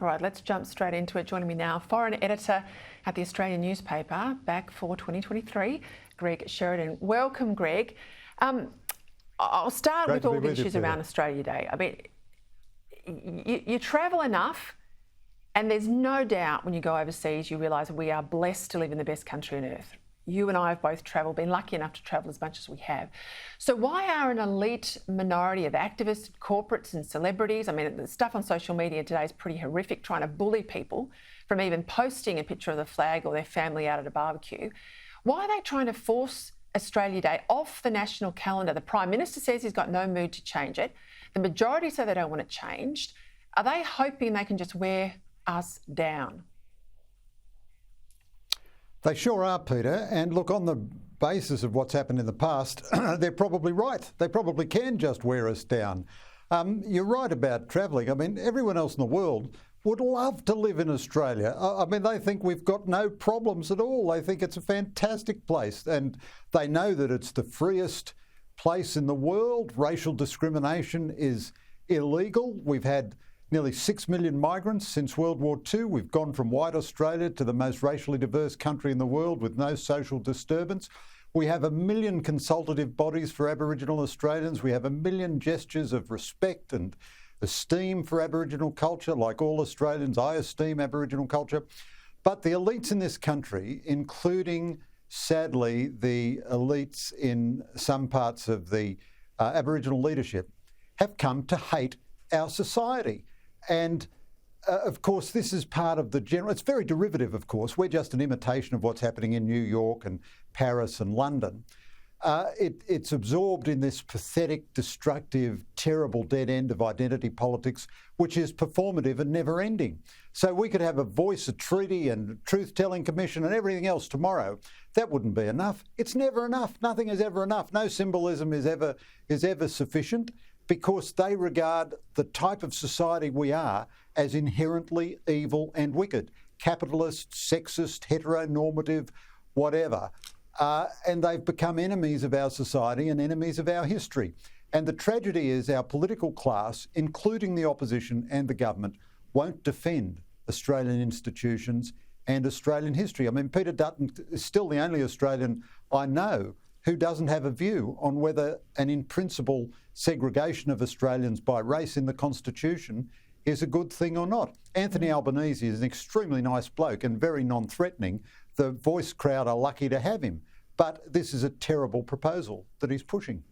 All right, let's jump straight into it. Joining me now, foreign editor at the Australian newspaper, back for 2023, Greg Sheridan. Welcome, Greg. I'll start with all the issues around Australia Day. I mean, you travel enough, and there's no doubt when you go overseas, you realise we are blessed to live in the best country on earth. You and I have both travelled, been lucky enough to travel as much as we have. So why are an elite minority of activists, corporates and celebrities, I mean, the stuff on social media today is pretty horrific, trying to bully people from even posting a picture of the flag or their family out at a barbecue. Why are they trying to force Australia Day off the national calendar? The Prime Minister says he's got no mood to change it. The majority say they don't want it changed. Are they hoping they can just wear us down? They sure are, Peter. And look, on the basis of what's happened in the past, they're probably right. They probably can just wear us down. You're right about travelling. I mean, everyone else in the world would love to live in Australia. I mean, they think we've got no problems at all. They think it's a fantastic place. And they know that it's the freest place in the world. Racial discrimination is illegal. We've had nearly 6 million migrants since World War II. We've gone from white Australia to the most racially diverse country in the world with no social disturbance. We have 1 million consultative bodies for Aboriginal Australians. We have 1 million gestures of respect and esteem for Aboriginal culture. Like all Australians, I esteem Aboriginal culture. But the elites in this country, including, sadly, the elites in some parts of the Aboriginal leadership, have come to hate our society. And of course, this is part of the general, it's very derivative, of course. We're just an imitation of what's happening in New York and Paris and London. It's absorbed in this pathetic, destructive, terrible dead end of identity politics, which is performative and never ending. So we could have a voice, a treaty and truth-telling commission and everything else tomorrow. That wouldn't be enough. It's never enough. Nothing is ever enough. No symbolism is ever sufficient, because they regard the type of society we are as inherently evil and wicked. Capitalist, sexist, heteronormative, whatever. And they've become enemies of our society and enemies of our history. And the tragedy is our political class, including the opposition and the government, won't defend Australian institutions and Australian history. I mean, Peter Dutton is still the only Australian I know who doesn't have a view on whether an in-principle segregation of Australians by race in the Constitution is a good thing or not. Anthony Albanese is an extremely nice bloke and very non-threatening. The Voice crowd are lucky to have him. But this is a terrible proposal that he's pushing.